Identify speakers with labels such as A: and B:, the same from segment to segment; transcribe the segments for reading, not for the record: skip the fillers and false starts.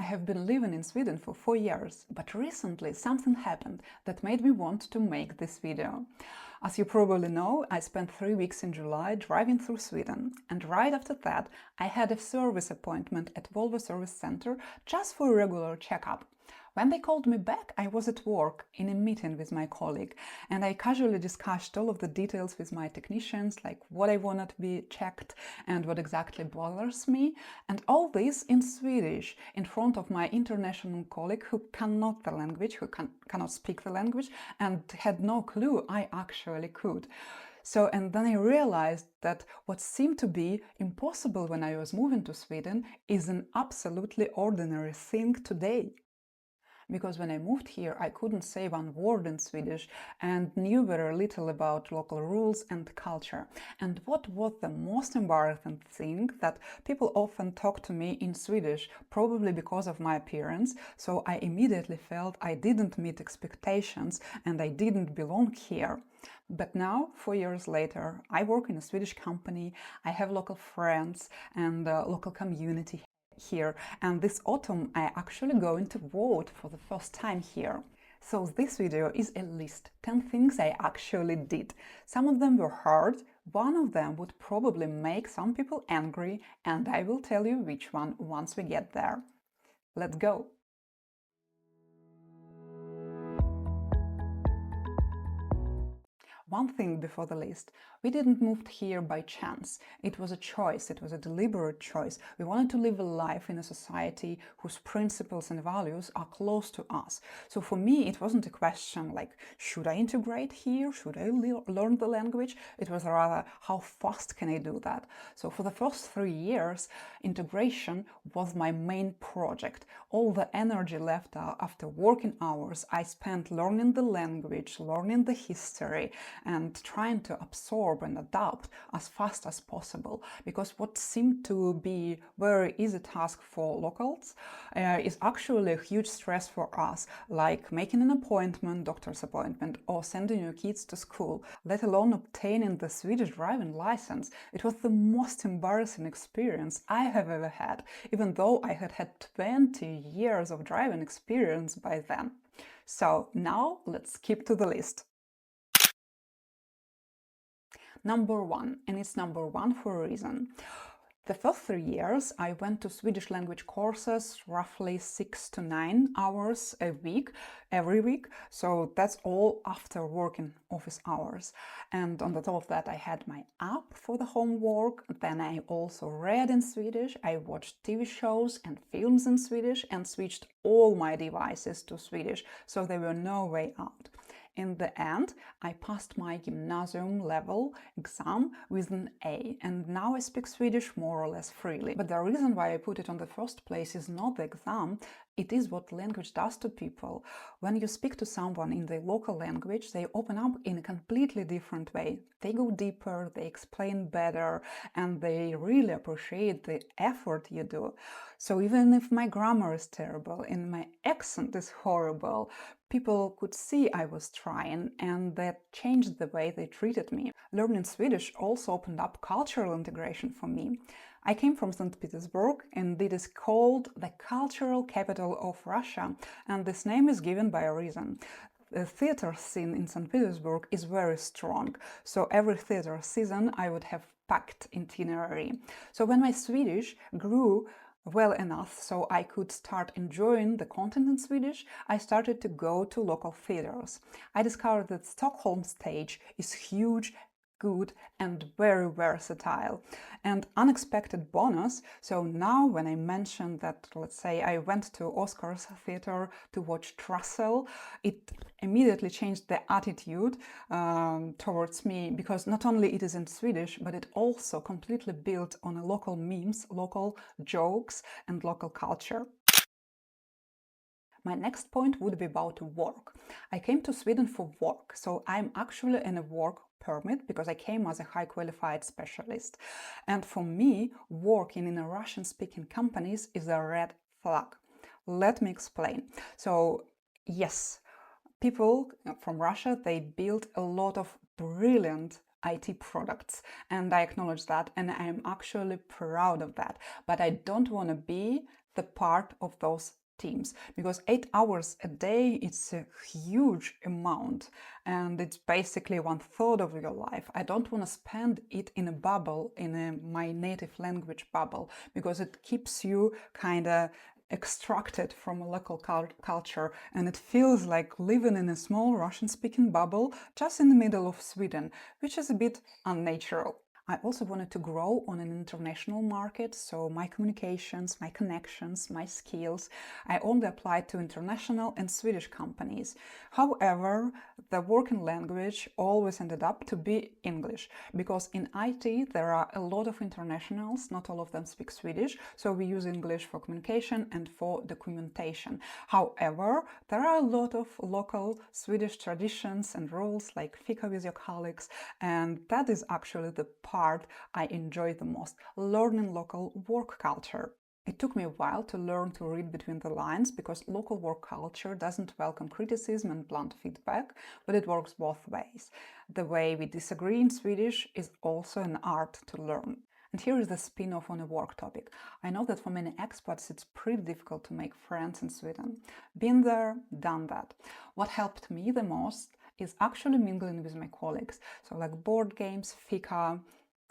A: have been living in Sweden for 4 years, but recently something happened that made me want to make this video. As you probably know, I spent 3 weeks in July driving through Sweden, and right after that I had a service appointment at Volvo service center just for a regular checkup. When they called me back, I was at work in a meeting with my colleague, and I casually discussed all of the details with my technicians, like what I wanted to be checked and what exactly bothers me, and all this in Swedish, in front of my international colleague who cannot the language, who cannot speak the language, and had no clue I actually could. And then I realized that what seemed to be impossible when I was moving to Sweden is an absolutely ordinary thing today. Because when I moved here, I couldn't say one word in Swedish and knew very little about local rules and culture. And what was the most embarrassing thing, that people often talk to me in Swedish, probably because of my appearance, so I immediately felt I didn't meet expectations and I didn't belong here. But now, 4 years later, I work in a Swedish company, I have local friends and a local community here, and this autumn I actually going to vote for the first time here. So this video is a list 10 things I actually did. Some of them were hard, one of them would probably make some people angry, and I will tell you which one once we get there. Let's go! One thing before the list. We didn't move here by chance. It was a choice, it was a deliberate choice. We wanted to live a life in a society whose principles and values are close to us. So for me, it wasn't a question like, should I integrate here? Should I learn the language? It was rather, how fast can I do that? So for the first 3 years, integration was my main project. All the energy left after working hours I spent learning the language, learning the history, and trying to absorb and adapt as fast as possible, because what seemed to be very easy task for locals is actually a huge stress for us, like making an appointment, doctor's appointment, or sending your kids to school, let alone obtaining the Swedish driving license. It was the most embarrassing experience I have ever had, even though I had had 20 years of driving experience by then. So now let's skip to the list. Number 1, and it's number 1 for a reason. The first 3 years I went to Swedish language courses, roughly 6 to 9 hours a week, every week, so that's all after working office hours. And on the top of that I had my app for the homework, then I also read in Swedish, I watched TV shows and films in Swedish and switched all my devices to Swedish, so there were no way out. In the end, I passed my gymnasium level exam with an A, and now I speak Swedish more or less freely. But the reason why I put it on the first place is not the exam, it is what language does to people. When you speak to someone in the local language, they open up in a completely different way. They go deeper, they explain better, and they really appreciate the effort you do. So even if my grammar is terrible and my accent is horrible, people could see I was trying, and that changed the way they treated me. Learning Swedish also opened up cultural integration for me. I came from St. Petersburg, and it is called the cultural capital of Russia, and this name is given by a reason. The theater scene in St. Petersburg is very strong, so every theater season I would have packed itinerary. So when my Swedish grew well enough so I could start enjoying the content in Swedish, I started to go to local theaters. I discovered that Stockholm stage is huge, good and very versatile. And unexpected bonus, so now when I mentioned that, let's say, I went to Oscar's theater to watch Trussell, it immediately changed the attitude towards me, because not only it is in Swedish, but it also completely built on a local memes, local jokes and local culture. My next point would be about work. I came to Sweden for work, so I'm actually in a work permit because I came as a high qualified specialist. And for me, working in a Russian-speaking companies is a red flag. Let me explain. So yes, people from Russia, they build a lot of brilliant IT products, and I acknowledge that, and I'm actually proud of that. But I don't want to be the part of those teams, because 8 hours a day, it's a huge amount, and it's basically 1/3 of your life. I don't want to spend it in a bubble, my native language bubble, because it keeps you kind of extracted from a local culture, and it feels like living in a small Russian-speaking bubble just in the middle of Sweden, which is a bit unnatural. I also wanted to grow on an international market, so my communications, my connections, my skills, I only applied to international and Swedish companies. However, the working language always ended up to be English, because in IT there are a lot of internationals, not all of them speak Swedish, so we use English for communication and for documentation. However, there are a lot of local Swedish traditions and rules, like fika with your colleagues, and that is actually the part I enjoy the most, learning local work culture. It took me a while to learn to read between the lines, because local work culture doesn't welcome criticism and blunt feedback, but it works both ways. The way we disagree in Swedish is also an art to learn. And here is the spin-off on a work topic. I know that for many expats it's pretty difficult to make friends in Sweden. Been there, done that. What helped me the most is actually mingling with my colleagues. So like board games, fika,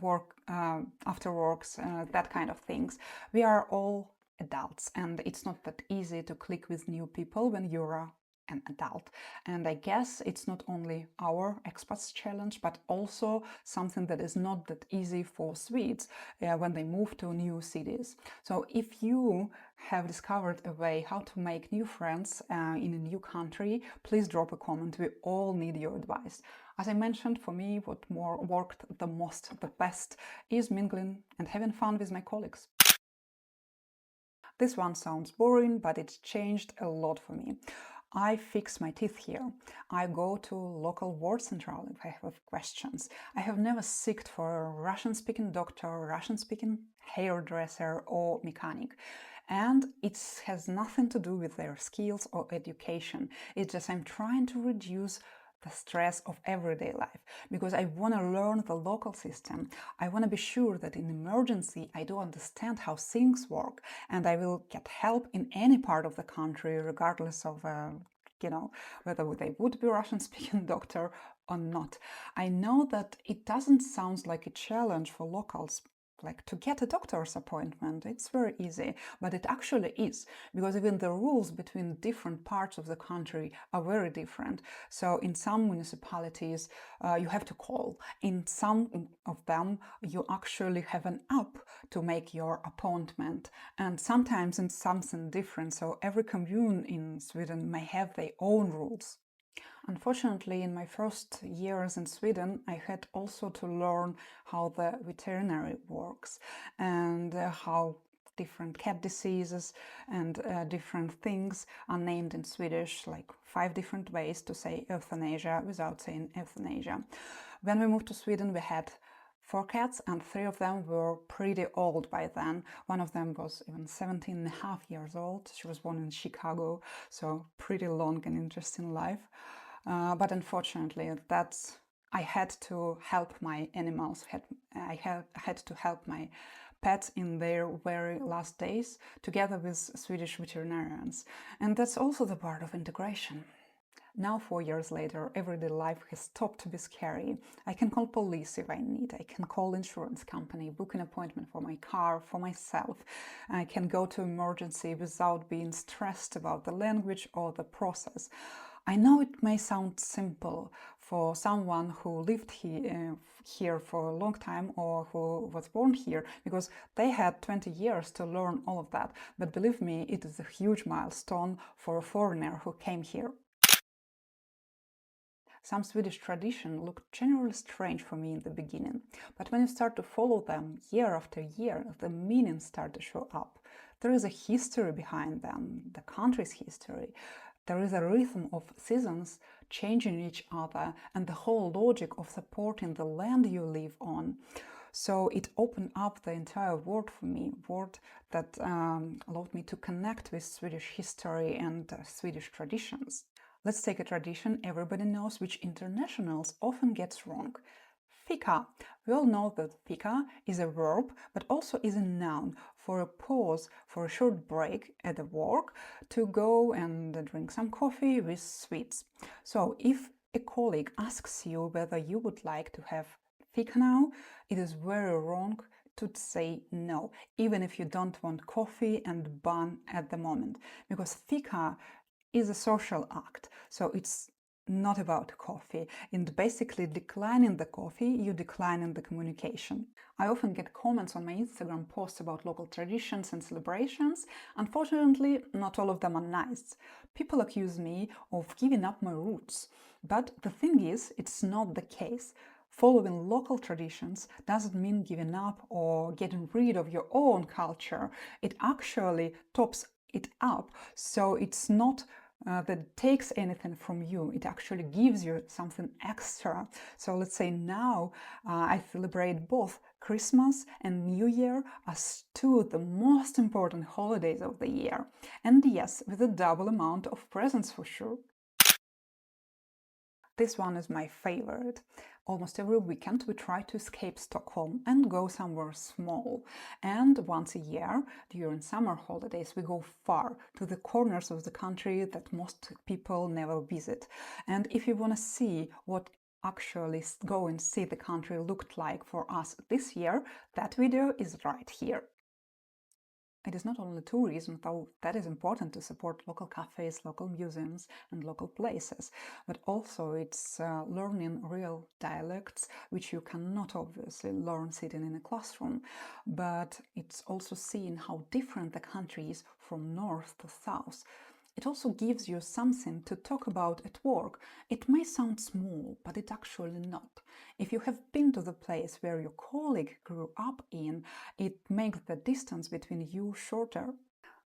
A: work after works, that kind of things. We are all adults, and it's not that easy to click with new people when you're an adult. And I guess it's not only our expats challenge, but also something that is not that easy for Swedes when they move to new cities. So if you have discovered a way how to make new friends in a new country, please drop a comment. We all need your advice. As I mentioned, for me, what worked the best is mingling and having fun with my colleagues. This one sounds boring, but it's changed a lot for me. I fix my teeth here. I go to local ward central if I have questions. I have never sought for a Russian-speaking doctor, Russian-speaking hairdresser or mechanic. And it has nothing to do with their skills or education. It's just I'm trying to reduce the stress of everyday life, because I want to learn the local system. I want to be sure that in emergency I do understand how things work, and I will get help in any part of the country, regardless of whether they would be Russian-speaking doctor or not. I know that it doesn't sound like a challenge for locals, like to get a doctor's appointment. It's very easy, but it actually is, because even the rules between different parts of the country are very different. So in some municipalities you have to call. In some of them you actually have an app to make your appointment, and sometimes it's something different. So every commune in Sweden may have their own rules. Unfortunately, in my first years in Sweden, I had also to learn how the veterinary works, and how different cat diseases and different things are named in Swedish, like 5 different ways to say euthanasia without saying euthanasia. When we moved to Sweden, we had 4 cats, and 3 of them were pretty old by then. One of them was even 17.5 years old. She was born in Chicago, so pretty long and interesting life. But unfortunately, I had to help my animals. I had to help my pets in their very last days, together with Swedish veterinarians. And that's also the part of integration. Now, 4 years later, everyday life has stopped to be scary. I can call police if I need. I can call insurance company, book an appointment for my car, for myself. I can go to emergency without being stressed about the language or the process. I know it may sound simple for someone who lived here for a long time, or who was born here, because they had 20 years to learn all of that. But believe me, it is a huge milestone for a foreigner who came here. Some Swedish traditions looked generally strange for me in the beginning, but when you start to follow them year after year, the meanings start to show up. There is a history behind them, the country's history. There is a rhythm of seasons changing each other, and the whole logic of supporting the land you live on. So it opened up the entire world for me, world that allowed me to connect with Swedish history and Swedish traditions. Let's take a tradition everybody knows, which internationals often gets wrong: Fika. We all know that fika is a verb, but also is a noun for a pause, for a short break at the work to go and drink some coffee with sweets. So if a colleague asks you whether you would like to have fika now, it is very wrong to say no, even if you don't want coffee and bun at the moment, because fika is a social act, so it's not about coffee. And basically declining the coffee, you decline in the communication. I often get comments on my Instagram posts about local traditions and celebrations. Unfortunately, not all of them are nice. People accuse me of giving up my roots. But the thing is, it's not the case. Following local traditions doesn't mean giving up or getting rid of your own culture. It actually tops it up, so it's not that it takes anything from you. It actually gives you something extra. So let's say now I celebrate both Christmas and New Year as two of the most important holidays of the year. And yes, with a double amount of presents for sure. This one is my favorite. Almost every weekend we try to escape Stockholm and go somewhere small. And once a year, during summer holidays, we go far to the corners of the country that most people never visit. And if you want to see what actually go and see the country looked like for us this year, that video is right here. It is not only tourism, though that is important to support local cafes, local museums and local places, but also it's learning real dialects, which you cannot obviously learn sitting in a classroom, but it's also seeing how different the country is from north to south. It also gives you something to talk about at work. It may sound small, but it's actually not. If you have been to the place where your colleague grew up in, it makes the distance between you shorter.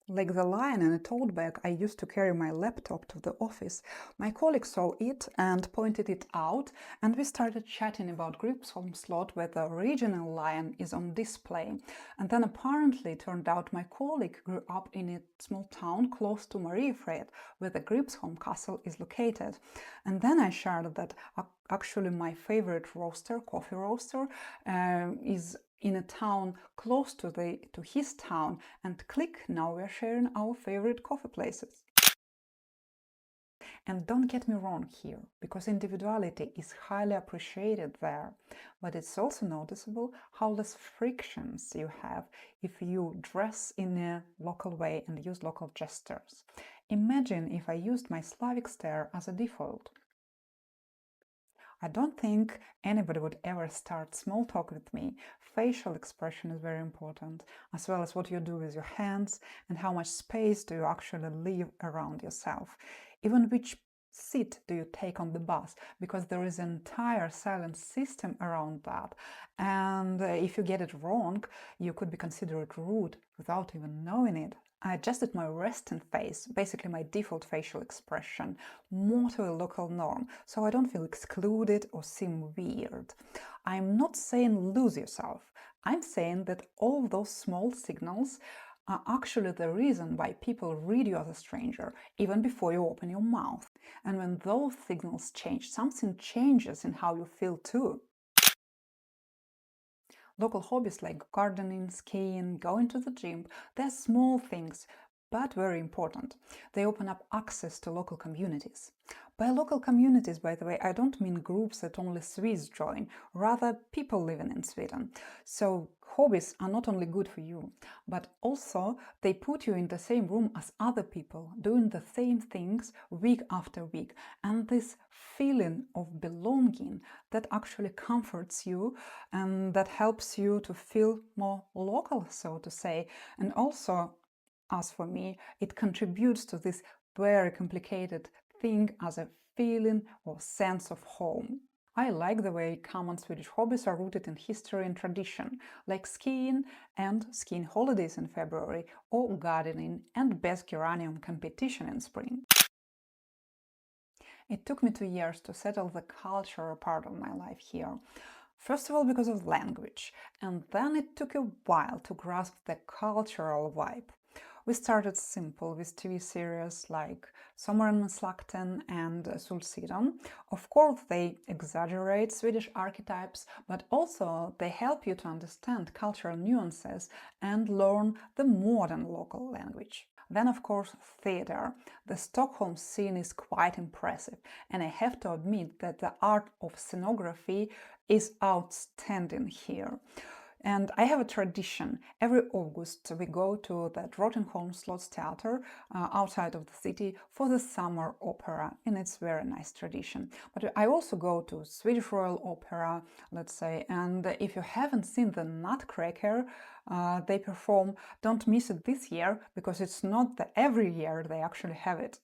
A: Like the lion in a tote bag I used to carry my laptop to the office. My colleague saw it and pointed it out, and we started chatting about Gripsholm slot where the original lion is on display. And then apparently it turned out my colleague grew up in a small town close to Mariefred, where the Gripsholm castle is located. And then I shared that actually my favorite roaster, coffee roaster, is in a town close to his town, and click, now we're sharing our favorite coffee places. And don't get me wrong here, because individuality is highly appreciated there, but it's also noticeable how less frictions you have if you dress in a local way and use local gestures. Imagine if I used my Slavic stare as a default. I don't think anybody would ever start small talk with me. Facial expression is very important, as well as what you do with your hands and how much space do you actually leave around yourself. Even which seat do you take on the bus, because there is an entire silent system around that. And if you get it wrong, you could be considered rude without even knowing it. I adjusted my resting face, basically my default facial expression, more to a local norm, so I don't feel excluded or seem weird. I'm not saying lose yourself. I'm saying that all those small signals are actually the reason why people read you as a stranger, even before you open your mouth. And when those signals change, something changes in how you feel too. Local hobbies like gardening, skiing, going to the gym, they're small things, but very important. They open up access to local communities. By local communities, by the way, I don't mean groups that only Swedes join, rather people living in Sweden. So hobbies are not only good for you, but also they put you in the same room as other people, doing the same things week after week. And this feeling of belonging, that actually comforts you and that helps you to feel more local, so to say. And also, as for me, it contributes to this very complicated thing as a feeling or sense of home. I like the way common Swedish hobbies are rooted in history and tradition, like skiing and skiing holidays in February, or gardening and best geranium competition in spring. It took me 2 years to settle the cultural part of my life here. First of all, because of language, and then it took a while to grasp the cultural vibe. We started simple with TV series like Sommaren med Slakten and Solsidan. Of course, they exaggerate Swedish archetypes, but also they help you to understand cultural nuances and learn the modern local language. Then, of course, theatre. The Stockholm scene is quite impressive, and I have to admit that the art of scenography is outstanding here. And I have a tradition. Every August we go to the Drottningholm Slottstheater outside of the city for the summer opera, and it's a very nice tradition. But I also go to Swedish Royal Opera, let's say, and if you haven't seen the Nutcracker they perform, don't miss it this year, because it's not every year they actually have it.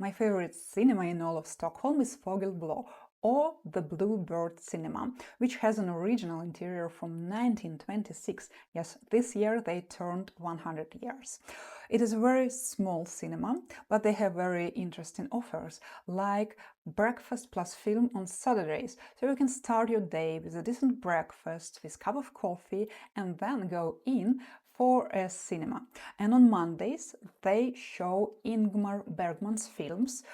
A: My favorite cinema in all of Stockholm is Fågelblå, or the Bluebird Cinema, which has an original interior from 1926. Yes, this year they turned 100 years. It is a very small cinema, but they have very interesting offers, like breakfast plus film on Saturdays, so you can start your day with a decent breakfast, with a cup of coffee, and then go in for a cinema. And on Mondays they show Ingmar Bergman's films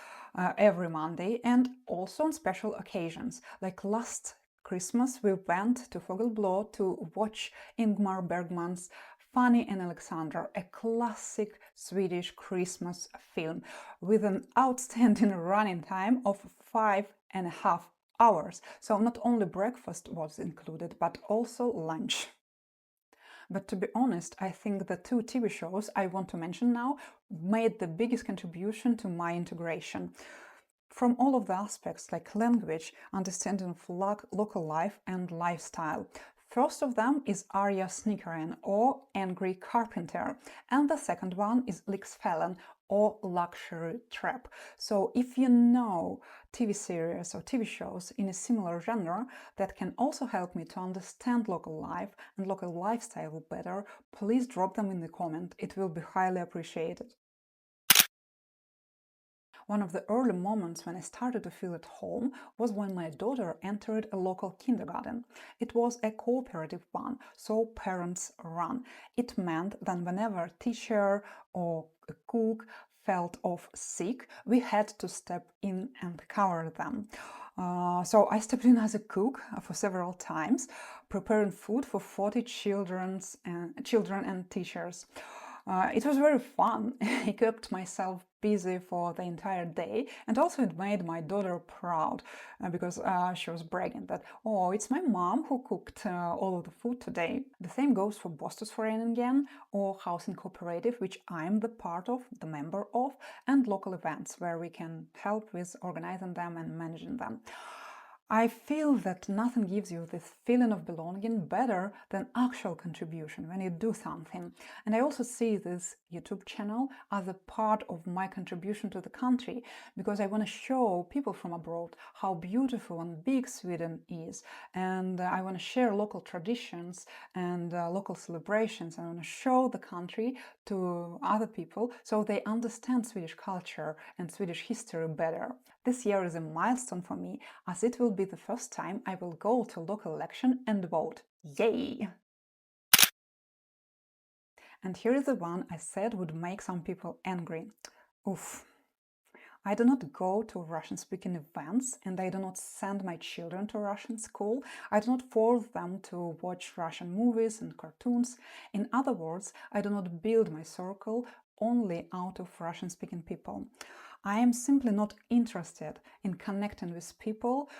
A: every Monday, and also on special occasions. Like last Christmas we went to Fågelblå to watch Ingmar Bergman's Fanny and Alexander, a classic Swedish Christmas film with an outstanding running time of 5.5 hours. So not only breakfast was included, but also lunch. But to be honest, I think the two TV shows I want to mention now made the biggest contribution to my integration. From all of the aspects like language, understanding of local life and lifestyle. First of them is Arja Snickaren, or Angry Carpenter, and the second one is Lyxfällan, or Luxury Trap. So if you know TV series or TV shows in a similar genre that can also help me to understand local life and local lifestyle better, please drop them in the comment. It will be highly appreciated. One of the early moments when I started to feel at home was when my daughter entered a local kindergarten. It was a cooperative one, so parents run. It meant that whenever a teacher or a cook felt off sick, we had to step in and cover them. So I stepped in as a cook for several times, preparing food for 40 children and teachers. It was very fun. I kept myself busy for the entire day, and also it made my daughter proud because she was bragging that, oh, it's my mom who cooked all of the food today. The same goes for Bostadsföreningen or housing cooperative, which I'm the part of, the member of, and local events where we can help with organizing them and managing them. I feel that nothing gives you this feeling of belonging better than actual contribution when you do something. And I also see this YouTube channel as a part of my contribution to the country, because I want to show people from abroad how beautiful and big Sweden is. And I want to share local traditions and local celebrations. I want to show the country to other people so they understand Swedish culture and Swedish history better. This year is a milestone for me, as it will be the first time I will go to local election and vote. Yay! And here is the one I said would make some people angry. Oof. I do not go to Russian-speaking events, and I do not send my children to Russian school. I do not force them to watch Russian movies and cartoons. In other words, I do not build my circle only out of Russian-speaking people. I am simply not interested in connecting with people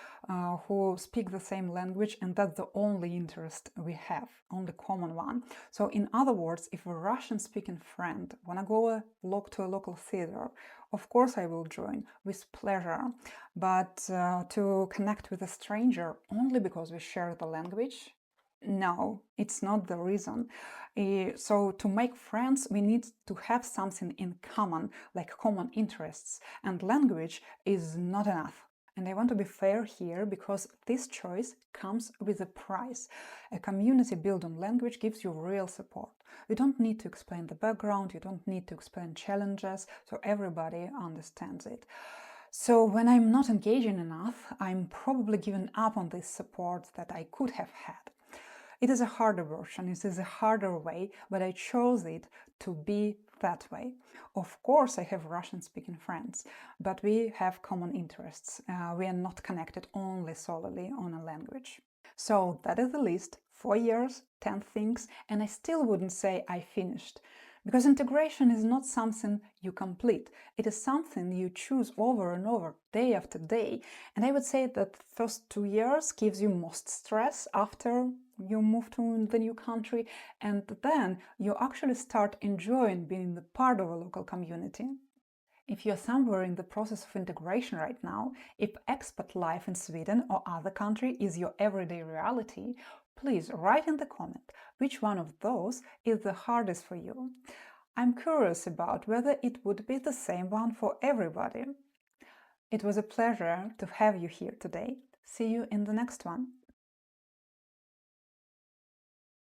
A: who speak the same language, and that's the only interest we have, only common one. So in other words, if a Russian-speaking friend wanna go to a local theater, of course I will join with pleasure. But to connect with a stranger only because we share the language? No, it's not the reason. So to make friends, we need to have something in common, like common interests, and language is not enough. And I want to be fair here, because this choice comes with a price. A community built on language gives you real support. You don't need to explain the background, you don't need to explain challenges, so everybody understands it. So when I'm not engaging enough, I'm probably giving up on this support that I could have had. It is a harder version, it is a harder way, but I chose it to be that way. Of course, I have Russian-speaking friends, but we have common interests. We are not connected only solely on a language. So that is the list. 4 years, 10 things, and I still wouldn't say I finished. Because integration is not something you complete. It is something you choose over and over, day after day. And I would say that the first 2 years gives you most stress after you move to the new country, and then you actually start enjoying being the part of a local community. If you're somewhere in the process of integration right now, if expat life in Sweden or other country is your everyday reality, please write in the comment which one of those is the hardest for you. I'm curious about whether it would be the same one for everybody. It was a pleasure to have you here today. See you in the next one.